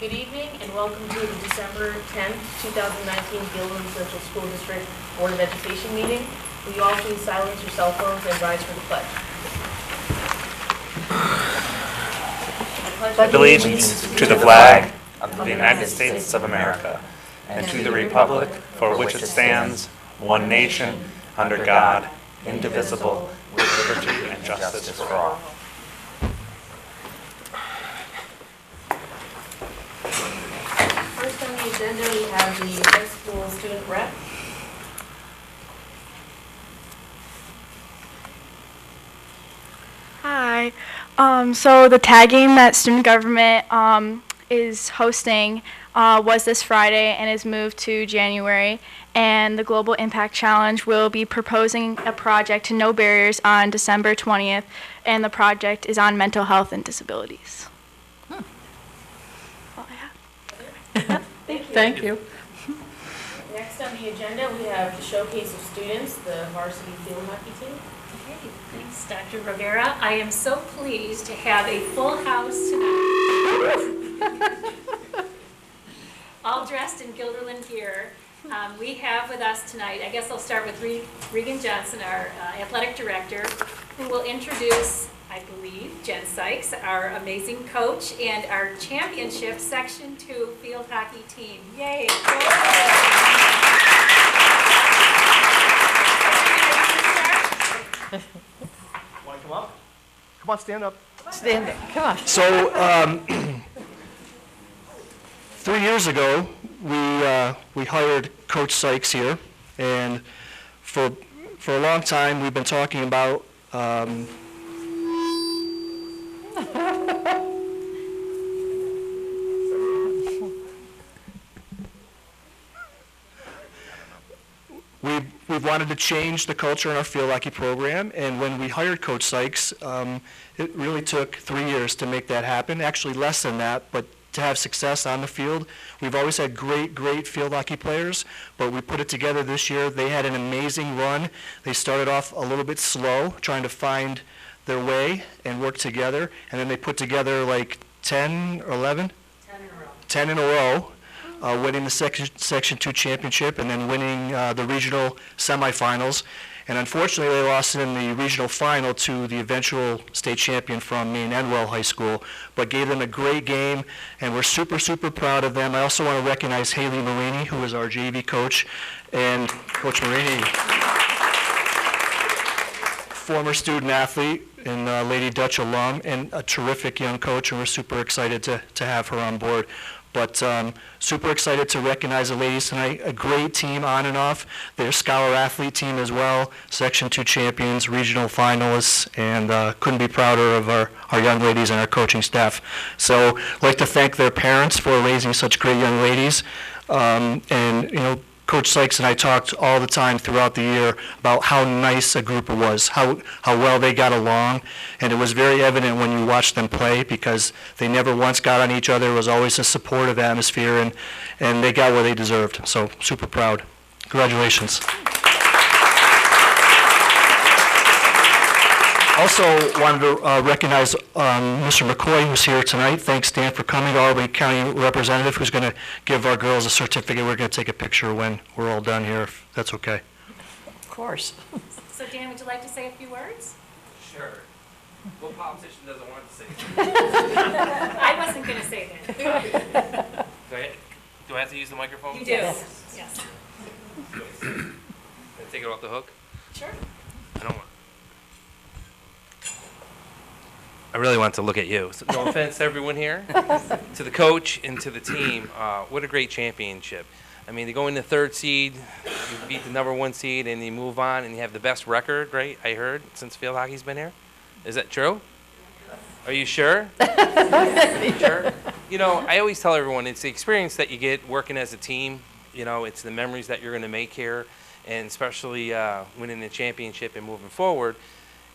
Good evening and welcome to the December 10th, 2019 Gilroy Central School District Board of Education meeting. Will you all please silence your cell phones and rise for the pledge? I pledge allegiance to the flag of the United States of America and to the republic for which it stands, one nation, under God, indivisible, with liberty and justice for all. First on the agenda, we have the high school student rep. Hi. So the tag game that student government is hosting was this Friday and is moved to January. And the Global Impact Challenge will be proposing a project to No Barriers on December 20th. And the project is on mental health and disabilities. That's all I have. Yep, thank you. Thank you. Next on the agenda, we have the showcase of students, the varsity field hockey team. Okay, thanks, Dr. Rivera. I am so pleased to have a full house tonight. All dressed in Gilderland gear. We have with us tonight, I guess I'll start with Regan Johnson, our athletic director, who will introduce, I believe, Jen Sykes, our amazing coach, and our championship Section 2 field hockey team. Yay! Want to come up? Come on, stand up. Stand up. Come on. So, 3 years ago, we hired Coach Sykes here, and for a long time we've been talking about We've wanted to change the culture in our field hockey program, and when we hired Coach Sykes, it really took 3 years to make that happen. Actually, less than that, but to have success on the field. We've always had great field hockey players, but we put it together this year. They had an amazing run. They started off a little bit slow, trying to find their way and work together, and then they put together like 10 or 11? 10 in a row. 10 in a row. Winning the Section 2 championship and then winning the regional semifinals. And unfortunately, they lost in the regional final to the eventual state champion from Maine Endwell High School, but gave them a great game, and we're super proud of them. I also want to recognize Haley Marini, who is our JV coach, and Coach Marini, former student athlete and Lady Dutch alum, and a terrific young coach, and we're super excited to have her on board. But super excited to recognize the ladies tonight. A great team on and off. They're a scholar athlete team as well, Section 2 champions, regional finalists, and couldn't be prouder of our young ladies and our coaching staff. So I'd like to thank their parents for raising such great young ladies. And you know, Coach Sykes and I talked all the time throughout the year about how nice a group it was, how well they got along, and it was very evident when you watched them play because they never once got on each other. It was always a supportive atmosphere, and they got what they deserved. So super proud. Congratulations. Also wanted to recognize Mr. McCoy, who's here tonight. Thanks, Dan, for coming, our Albany County representative, who's going to give our girls a certificate. We're going to take a picture when we're all done here, if that's okay. Of course. So Dan, would you like to say a few words? Sure. What politician doesn't want to say that? I wasn't going to say that. Do I have to use the microphone? You do. Yes. Can I take it off the hook? Sure. I don't want. I really want to look at you. So no offense to everyone here, to the coach and to the team. What a great championship. I mean, to go in the third seed, you beat the number 1 seed, and you move on, and you have the best record, right? I heard since field hockey's been here. Is that true? Are you sure? Sure. You know, I always tell everyone it's the experience that you get working as a team. You know, it's the memories that you're going to make here, and especially winning the championship and moving forward.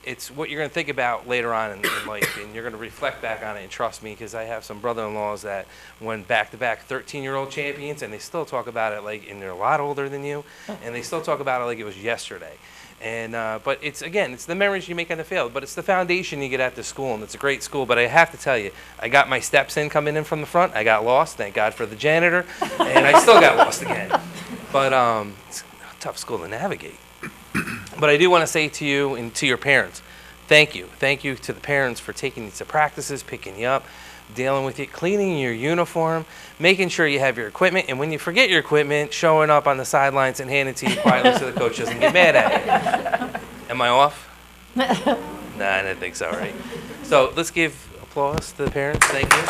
It's what you're going to think about later on in life, and you're going to reflect back on it. And trust me, because I have some brother-in-laws that won back-to-back 13-year-old champions, and they still talk about it like, and they're a lot older than you, and they still talk about it like it was yesterday. And but it's the memories you make on the field, but it's the foundation you get at the school, and it's a great school. But I have to tell you, I got my steps in coming in from the front. I got lost. Thank God for the janitor, and I still got lost again. But it's a tough school to navigate. But I do want to say to you and to your parents, thank you. Thank you to the parents for taking you to practices, picking you up, dealing with you, cleaning your uniform, making sure you have your equipment, and when you forget your equipment, showing up on the sidelines and handing it to you quietly so the coach doesn't get mad at you. Am I off? Nah, I didn't think so, right? So let's give applause to the parents. Thank you.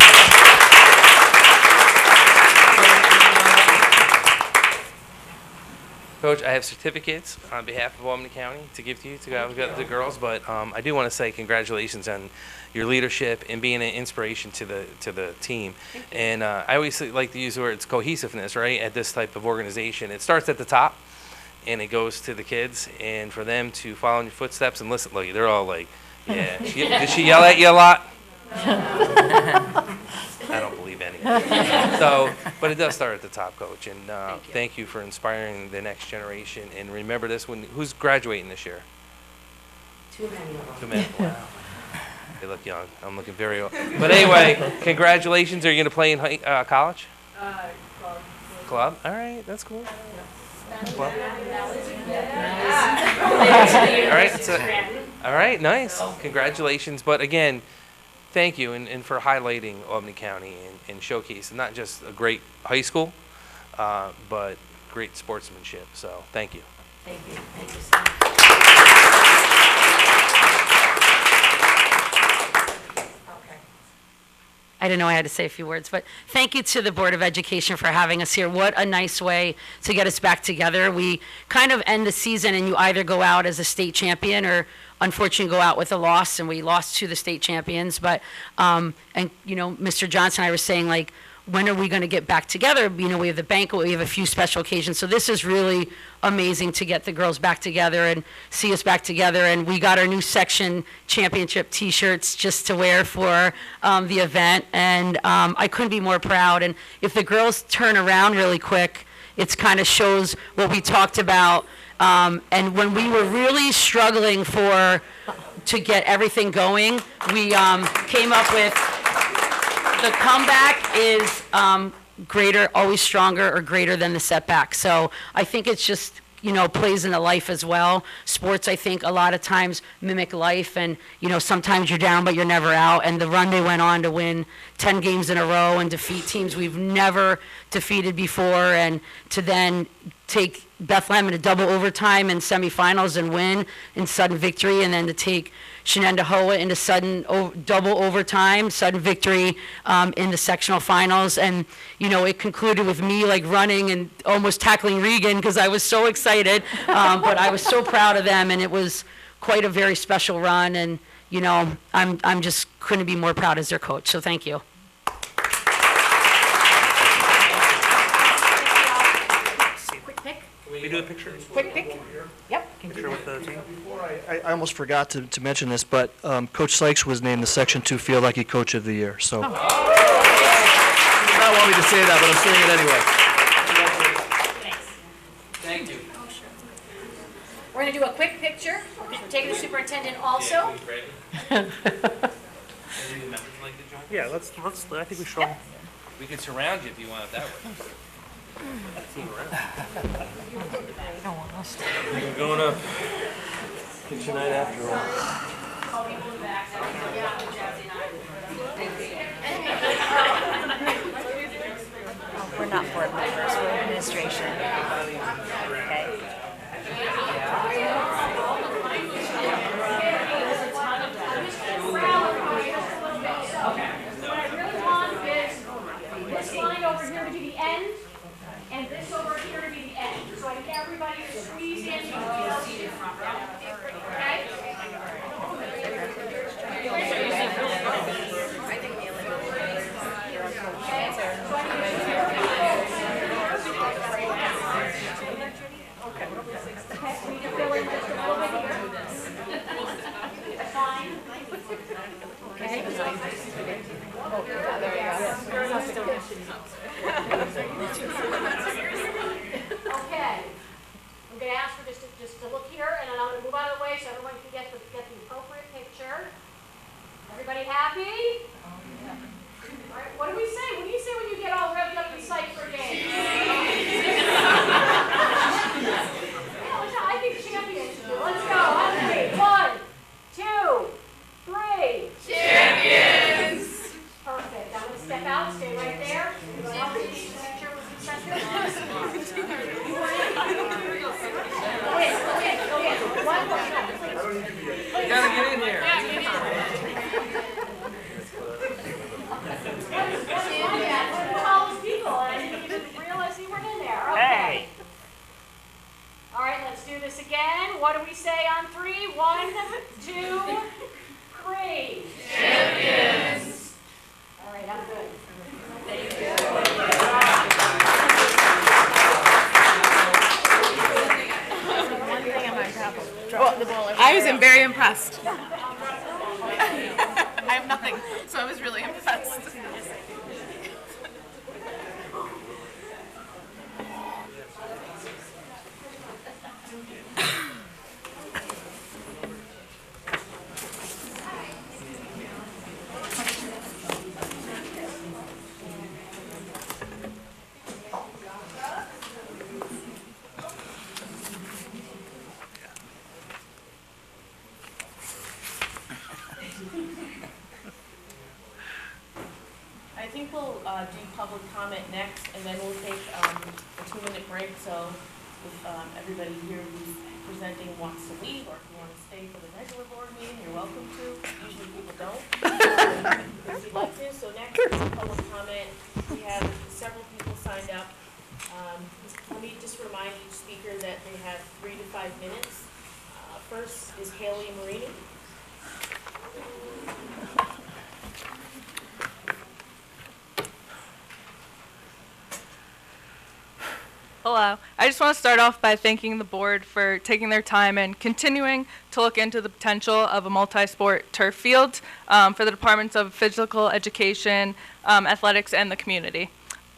Coach, I have certificates on behalf of Albany County to give to you to go with the girls, but I do want to say congratulations on your leadership and being an inspiration to the team. And I always like to use the word cohesiveness, right? At this type of organization, it starts at the top, and it goes to the kids, and for them to follow in your footsteps and listen. Look, they're all like, yeah. Did she yell at you a lot? I don't believe any. So, but it does start at the top, Coach. And thank you for inspiring the next generation. And remember this: who's graduating this year? Too many of them. Too many. Wow. They look young. I'm looking very old. But anyway, congratulations. Are you going to play in college? Club. All right, that's cool. Club. All right, nice. Congratulations. But again, thank you and for highlighting Albany County and showcasing not just a great high school, but great sportsmanship. So thank you. Thank you. Thank you so much. I didn't know I had to say a few words, but thank you to the Board of Education for having us here. What a nice way to get us back together. We kind of end the season and you either go out as a state champion or unfortunately go out with a loss, and we lost to the state champions. But, and you know, Mr. Johnson and I were saying, like, when are we going to get back together? You know, we have the banquet, we have a few special occasions. So this is really amazing to get the girls back together and see us back together. And we got our new section championship T-shirts just to wear for the event. And I couldn't be more proud. And if the girls turn around really quick, it kind of shows what we talked about. And when we were really struggling to get everything going, we came up with the comeback is greater, always stronger, or greater than the setback. So I think it's just, you know, plays into life as well. Sports, I think, a lot of times mimic life, and, you know, sometimes you're down, but you're never out. And the run they went on to win 10 games in a row and defeat teams we've never defeated before, and to then take Bethlehem into double overtime and semifinals and win in sudden victory, and then to take Shenandoah into sudden double overtime, sudden victory in the sectional finals. And, you know, it concluded with me like running and almost tackling Regan because I was so excited. But I was so proud of them, and it was quite a very special run. And, you know, I'm just couldn't be more proud as their coach. So thank you. Can we do a picture? Quick pick. Yep. Picture with the team? I almost forgot to mention this, but Coach Sykes was named the Section 2 Field Hockey Coach of the Year. So. You did not want me to say that, but I'm saying it anyway. Thanks. Thank you. We're going to do a quick picture. We're taking the superintendent also. Yeah, let's. I think we should. All. We can surround you if you want it that way. We're going up. Picture night after all. We're not board members, we're administration. Okay. This line over here to be the end, and this over here to be the end. So I need everybody to squeeze in. Okay? Okay. I'm going to ask for just to look here, and then I'm going to move we say on three? 1, 2, 3. Champions! All right, I'm good. I was very impressed. I have nothing, so I was really impressed. I think we'll do public comment next, and then we'll take a 2-minute break. So if everybody here who's presenting wants to leave, or if you want to stay for the regular board meeting, you're welcome to. Usually people don't. If you'd like to. So next is public comment. We have several people signed up. Let me just remind each speaker that they have 3 to 5 minutes. First is Haley Marini. Hello. I just want to start off by thanking the board for taking their time and continuing to look into the potential of a multi-sport turf field for the departments of physical education, athletics, and the community.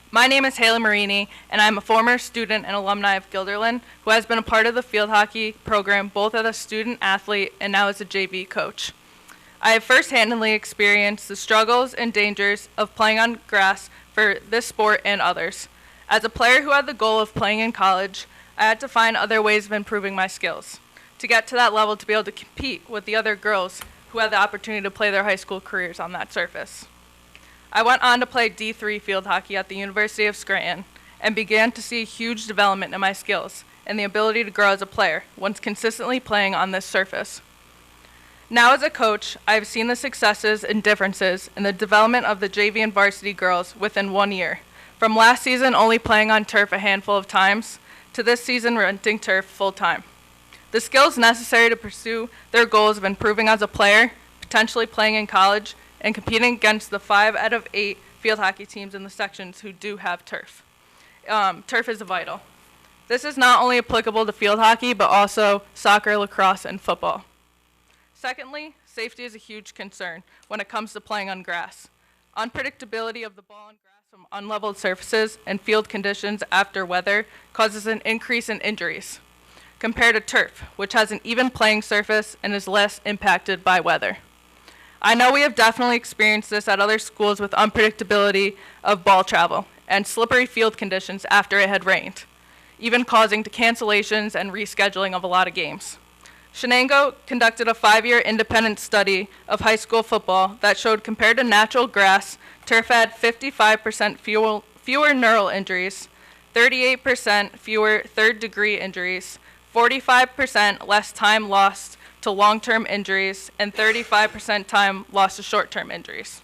My name is Haley Marini, and I'm a former student and alumni of Guilderland who has been a part of the field hockey program both as a student athlete and now as a JV coach. I have first-handedly experienced the struggles and dangers of playing on grass for this sport and others. As a player who had the goal of playing in college, I had to find other ways of improving my skills to get to that level to be able to compete with the other girls who had the opportunity to play their high school careers on that surface. I went on to play D3 field hockey at the University of Scranton and began to see huge development in my skills and the ability to grow as a player once consistently playing on this surface. Now as a coach, I have seen the successes and differences in the development of the JV and varsity girls within 1 year. From last season only playing on turf a handful of times, to this season renting turf full-time. The skills necessary to pursue their goals of improving as a player, potentially playing in college, and competing against the 5 out of 8 field hockey teams in the sections who do have turf. Turf is vital. This is not only applicable to field hockey, but also soccer, lacrosse, and football. Secondly, safety is a huge concern when it comes to playing on grass. Unpredictability of the ball on grass from unleveled surfaces and field conditions after weather causes an increase in injuries, compared to turf, which has an even playing surface and is less impacted by weather. I know we have definitely experienced this at other schools with unpredictability of ball travel and slippery field conditions after it had rained, even causing to cancellations and rescheduling of a lot of games. Shenango conducted a 5-year independent study of high school football that showed compared to natural grass, turf had 55% fewer neural injuries, 38% fewer third-degree injuries, 45% less time lost to long-term injuries, and 35% time lost to short-term injuries.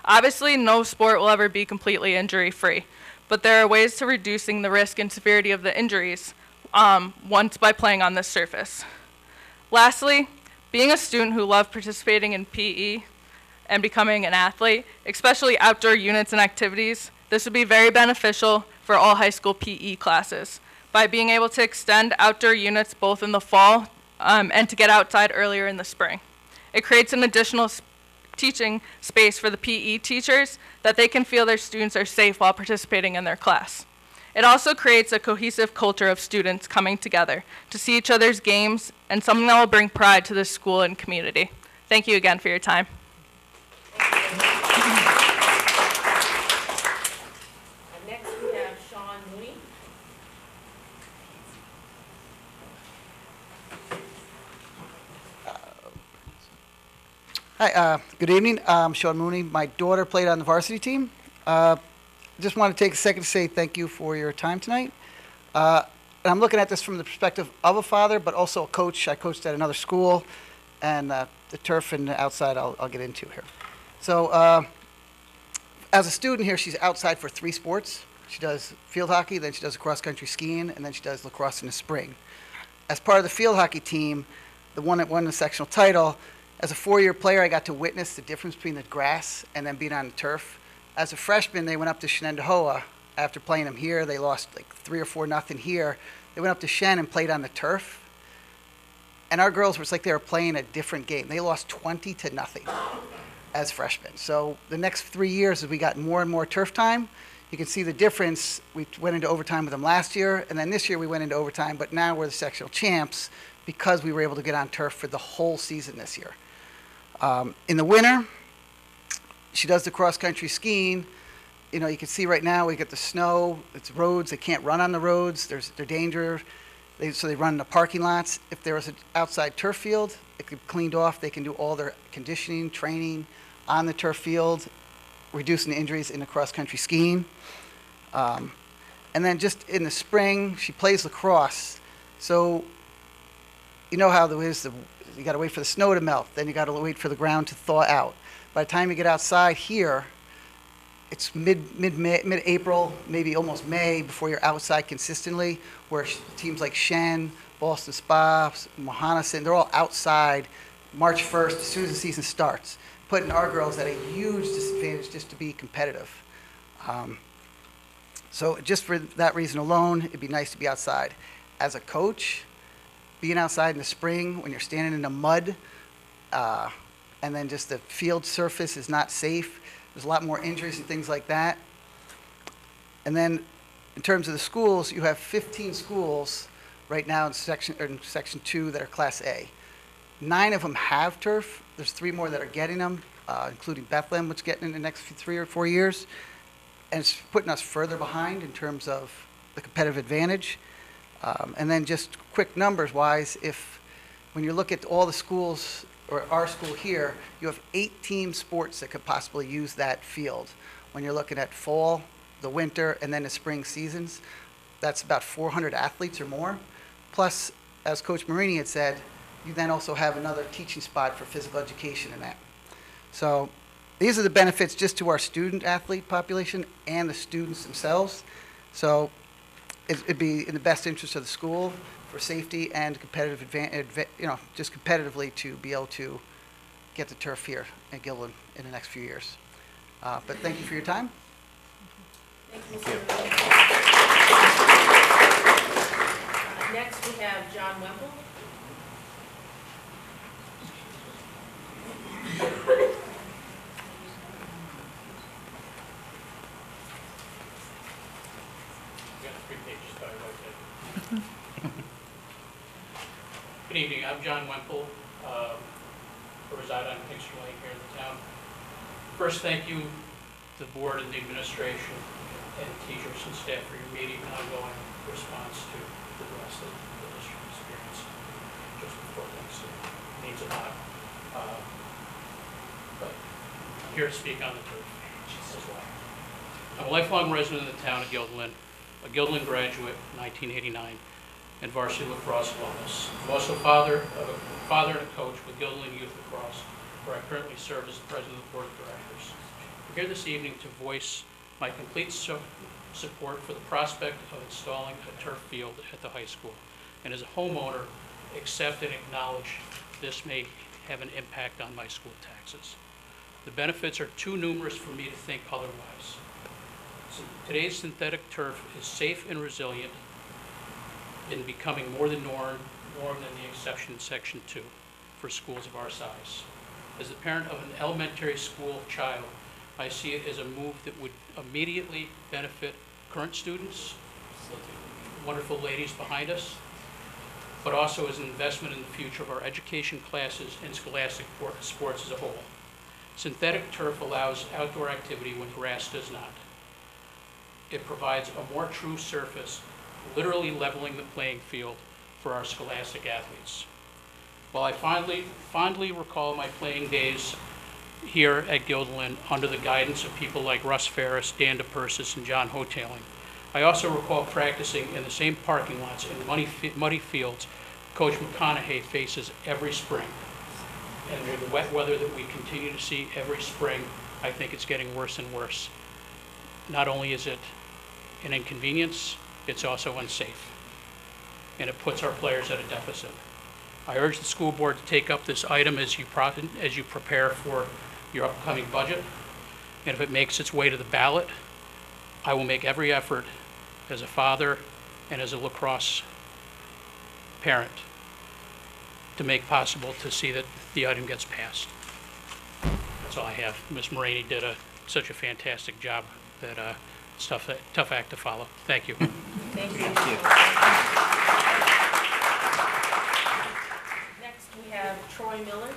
Obviously, no sport will ever be completely injury-free, but there are ways to reducing the risk and severity of the injuries once by playing on this surface. Lastly, being a student who loved participating in PE and becoming an athlete, especially outdoor units and activities, this would be very beneficial for all high school PE classes by being able to extend outdoor units both in the fall and to get outside earlier in the spring. It creates an additional teaching space for the PE teachers that they can feel their students are safe while participating in their class. It also creates a cohesive culture of students coming together to see each other's games and something that will bring pride to the school and community. Thank you again for your time. Next we have Sean Mooney. Hi, good evening. I'm Sean Mooney. My daughter played on the varsity team. Just want to take a second to say thank you for your time tonight. And I'm looking at this from the perspective of a father, but also a coach. I coached at another school, and the turf and the outside I'll get into here. So as a student here, she's outside for 3 sports. She does field hockey, then she does cross-country skiing, and then she does lacrosse in the spring. as part of the field hockey team, the one that won the sectional title, as a 4-year player, I got to witness the difference between the grass and then being on the turf. As a freshman, they went up to Shenendehowa. After playing them here, they lost like 3 or 4-0 here. They went up to Shen and played on the turf. And our girls were like they were playing a different game. They lost 20-0 as freshmen. So the next 3 years, as we got more and more turf time, you can see the difference. We went into overtime with them last year, and then this year we went into overtime, but now we're the sectional champs because we were able to get on turf for the whole season this year. In the winter, she does the cross-country skiing. You know, you can see right now we get the snow, it's roads, they can't run on the roads, they're danger. So they run in the parking lots. If there was an outside turf field, it could be cleaned off. They can do all their conditioning, training on the turf field, reducing the injuries in the cross-country skiing. And then just in the spring, she plays lacrosse. So you know how there is, you got to wait for the snow to melt. Then you got to wait for the ground to thaw out. By the time you get outside here, it's mid-April, maybe almost May before you're outside consistently, where teams like Shen, Boston Spa, Mohanison, they're all outside March 1st, as soon as the season starts, putting our girls at a huge disadvantage just to be competitive. So just for that reason alone, it'd be nice to be outside. As a coach, being outside in the spring when you're standing in the mud, and then just the field surface is not safe, there's a lot more injuries and things like that. And then in terms of the schools, you have 15 schools right now in section 2 that are Class A. 9 of them have turf. There's 3 more that are getting them, including Bethlehem, which is getting in the next 3 or 4 years. And it's putting us further behind in terms of the competitive advantage. And then just quick numbers-wise, when you look at all the schools, or our school here, you have 8 team sports that could possibly use that field. When you're looking at fall, the winter, and then the spring seasons, that's about 400 athletes or more. Plus, as Coach Marini had said, you then also have another teaching spot for physical education in that. So these are the benefits just to our student athlete population and the students themselves. So it'd be in the best interest of the school for safety and competitive advantage, just competitively to be able to get the turf here at Gilliland in the next few years. But thank you for your time. Thank you. Next, we have John Wemple. Good evening, I'm John Wemple. I reside on Kingston Lane here in the town. First, thank you to the board and the administration and teachers and staff for your immediate and ongoing response to the rest of the district experience just before Thanksgiving. It means a lot. But I'm here to speak on the turf as well. I'm a lifelong resident of the town of Guilderland, a Guilderland graduate, 1989. And varsity lacrosse alumnus. I'm also father and a coach with Guilderland Youth Lacrosse, where I currently serve as the president of the board of directors. I'm here this evening to voice my complete support for the prospect of installing a turf field at the high school, and as a homeowner, accept and acknowledge this may have an impact on my school taxes. The benefits are too numerous for me to think otherwise. Today's synthetic turf is safe and resilient, in becoming more the norm than the exception in Section 2 for schools of our size. As the parent of an elementary school child, I see it as a move that would immediately benefit current students, wonderful ladies behind us, but also as an investment in the future of our education classes and scholastic sports as a whole. Synthetic turf allows outdoor activity when grass does not. It provides a more true surface, literally leveling the playing field for our scholastic athletes. While I fondly recall my playing days here at Guilderland under the guidance of people like Russ Ferris, Dan DePersis, and John Hoteling, I also recall practicing in the same parking lots in muddy fields Coach McConaughey faces every spring. And with the wet weather that we continue to see every spring, I think it's getting worse and worse. Not only is it an inconvenience, it's also unsafe. and it puts our players at a deficit. I urge the school board to take up this item as you prepare for your upcoming budget, and if it makes its way to the ballot, I will make every effort as a father and as a lacrosse parent to make possible to see that the item gets passed. That's all I have. Ms. Moraney did such a fantastic job that it's tough act to follow. Thank you. Thank you. Next, we have Troy Miller.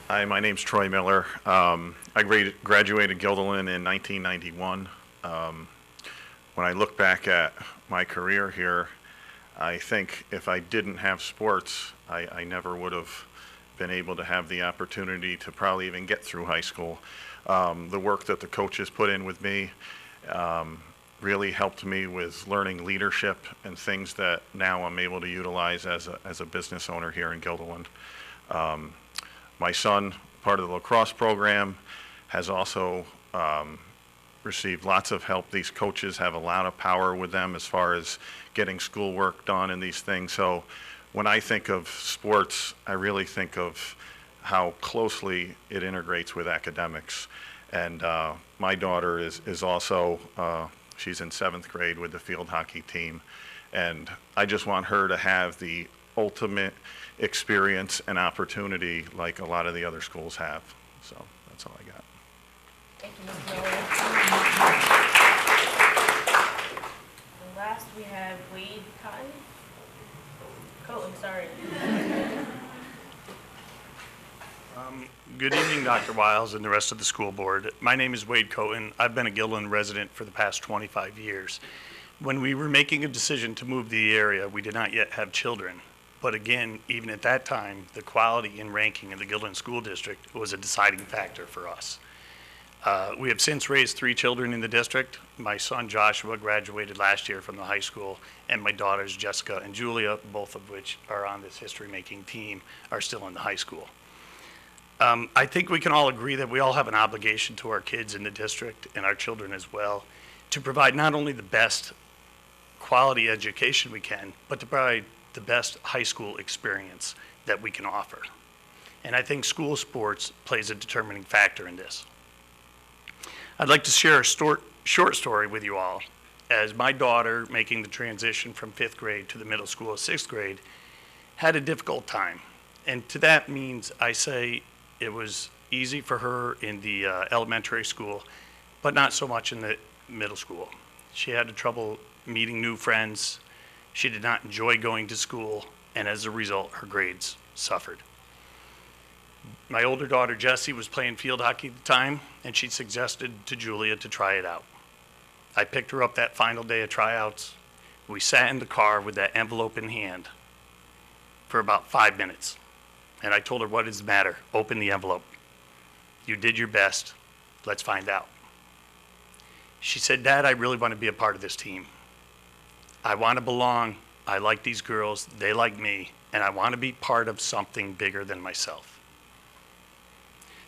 Hi, my name's Troy Miller. I graduated Guilderland in 1991. When I look back at my career here, I think if I didn't have sports, I never would have been able to have the opportunity to probably even get through high school. The work that the coaches put in with me really helped me with learning leadership and things that now I'm able to utilize as a business owner here in Guilderland. My son, part of the lacrosse program, has also received lots of help. These coaches have a lot of power with them as far as getting schoolwork done and these things. So when I think of sports, I really think of how closely it integrates with academics. And my daughter is also, she's in 7th grade with the field hockey team. And I just want her to have the ultimate experience and opportunity like a lot of the other schools have. So that's all I got. Thank you, Ms. Miller. And last, we have Wade Cohen, sorry. Good evening, Dr. Wiles and the rest of the school board. My name is Wade Cohen. I've been a Guilderland resident for the past 25 years. When we were making a decision to move to the area, we did not yet have children. But again, even at that time, the quality and ranking in the Guilderland School District was a deciding factor for us. We have since raised 3 children in the district. My son Joshua graduated last year from the high school, and my daughters Jessica and Julia, both of which are on this history-making team, are still in the high school. I think we can all agree that we all have an obligation to our kids in the district and our children as well to provide not only the best quality education we can, but to provide the best high school experience that we can offer. And I think school sports plays a determining factor in this. I'd like to share a short story with you all. As my daughter, making the transition from 5th grade to the middle school of 6th grade, had a difficult time. And to that means I say it was easy for her in the elementary school, but not so much in the middle school. She had trouble meeting new friends. She did not enjoy going to school, and as a result, her grades suffered. My older daughter, Jessie, was playing field hockey at the time, and she suggested to Julia to try it out. I picked her up that final day of tryouts. We sat in the car with that envelope in hand for about 5 minutes. And I told her, what is the matter? Open the envelope. You did your best. Let's find out. She said, Dad, I really want to be a part of this team. I want to belong. I like these girls. They like me. And I want to be part of something bigger than myself.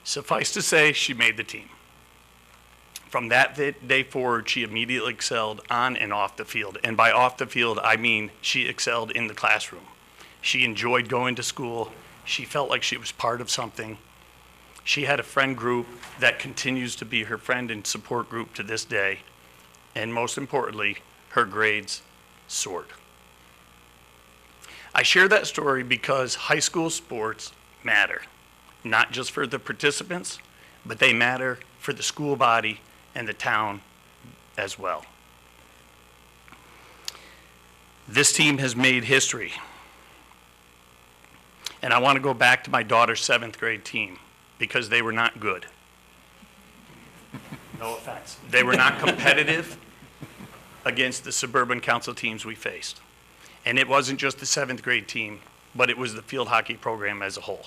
Suffice to say, she made the team. From that day forward, she immediately excelled on and off the field. And by off the field, I mean she excelled in the classroom. She enjoyed going to school. She felt like she was part of something. She had a friend group that continues to be her friend and support group to this day. And most importantly, her grades soared. I share that story because high school sports matter, not just for the participants, but they matter for the school body and the town as well. This team has made history. And I want to go back to my daughter's 7th grade team because they were not good. No offense. They were not competitive against the suburban council teams we faced. And it wasn't just the 7th grade team, but it was the field hockey program as a whole.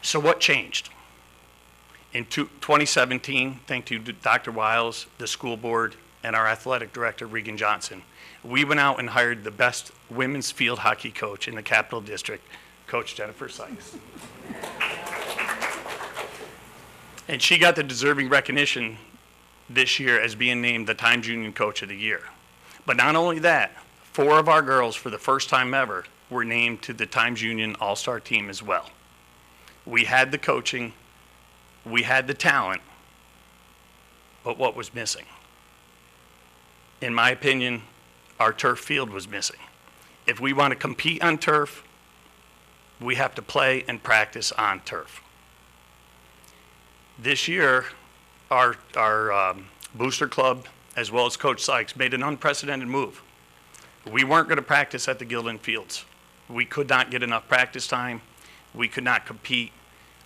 So what changed? In 2017, thanks to Dr. Wiles, the school board, and our athletic director, Regan Johnson, we went out and hired the best women's field hockey coach in the Capital District, Coach Jennifer Sykes. And she got the deserving recognition this year as being named the Times Union Coach of the Year. But not only that, 4 of our girls, for the first time ever, were named to the Times Union All-Star team as well. We had the coaching, we had the talent, but what was missing? In my opinion, our turf field was missing. If we want to compete on turf, we have to play and practice on turf. This year, our booster club, as well as Coach Sykes, made an unprecedented move. We weren't going to practice at the Gildan Fields. We could not get enough practice time. We could not compete.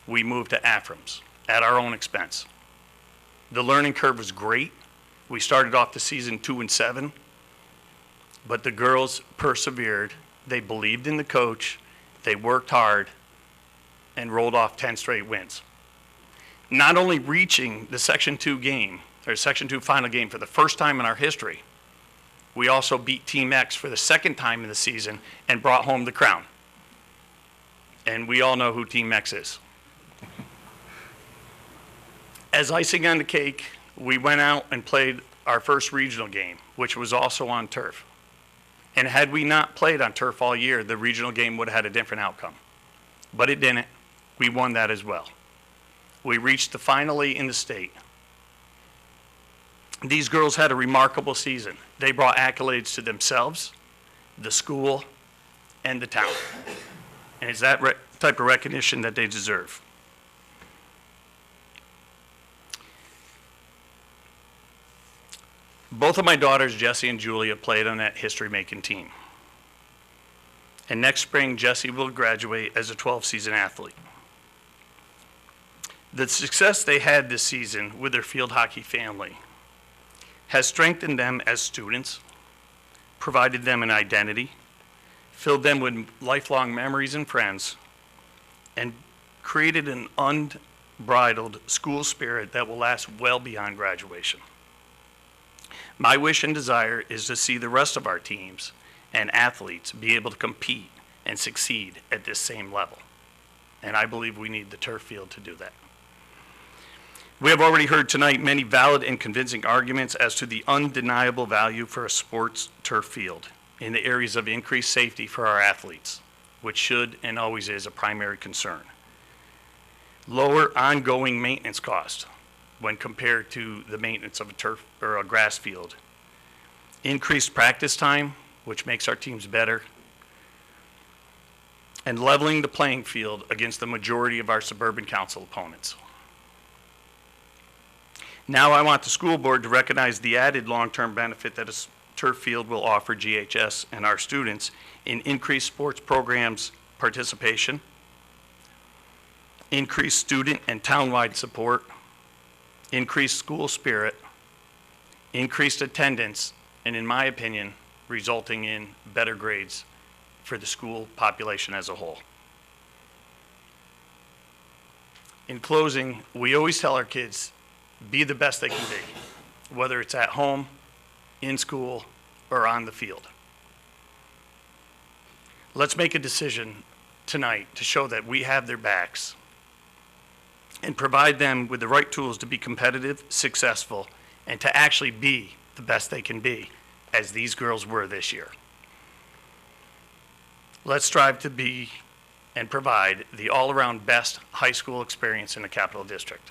We moved to Aframs at our own expense. The learning curve was great. We started off the season 2-7, but the girls persevered. They believed in the coach. They worked hard and rolled off 10 straight wins. Not only reaching the Section 2 game, or Section 2 final game for the first time in our history, we also beat Team X for the second time in the season and brought home the crown. And we all know who Team X is. As icing on the cake, we went out and played our first regional game, which was also on turf. And had we not played on turf all year, the regional game would have had a different outcome. But it didn't. We won that as well. We reached the final 8 in the state. These girls had a remarkable season. They brought accolades to themselves, the school, and the town. And it's that type of recognition that they deserve. Both of my daughters, Jessie and Julia, played on that history-making team. And next spring, Jessie will graduate as a 12-season athlete. The success they had this season with their field hockey family has strengthened them as students, provided them an identity, filled them with lifelong memories and friends, and created an unbridled school spirit that will last well beyond graduation. My wish and desire is to see the rest of our teams and athletes be able to compete and succeed at this same level. And I believe we need the turf field to do that. We have already heard tonight many valid and convincing arguments as to the undeniable value for a sports turf field in the areas of increased safety for our athletes, which should and always is a primary concern. Lower ongoing maintenance costs when compared to the maintenance of a turf or a grass field. Increased practice time, which makes our teams better, and leveling the playing field against the majority of our suburban council opponents. Now I want the school board to recognize the added long-term benefit that a turf field will offer GHS and our students in increased sports programs participation, increased student and townwide support, increased school spirit, increased attendance, and in my opinion, resulting in better grades for the school population as a whole. In closing, we always tell our kids, be the best they can be, whether it's at home, in school, or on the field. Let's make a decision tonight to show that we have their backs and provide them with the right tools to be competitive, successful, and to actually be the best they can be, as these girls were this year. Let's strive to be and provide the all-around best high school experience in the Capital District.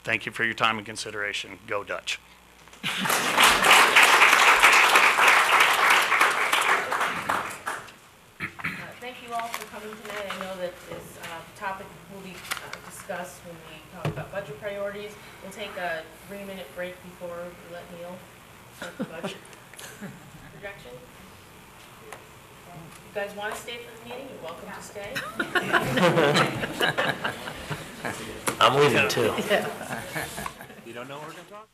Thank you for your time and consideration. Go Dutch. Thank you all for coming tonight. I know that this topic will be discussed when we talk about budget priorities. We'll take a 3-minute break before we let Neil start the budget projection. If you guys want to stay for the meeting, you're welcome to stay. I'm leaving too. You don't know what we're going to talk?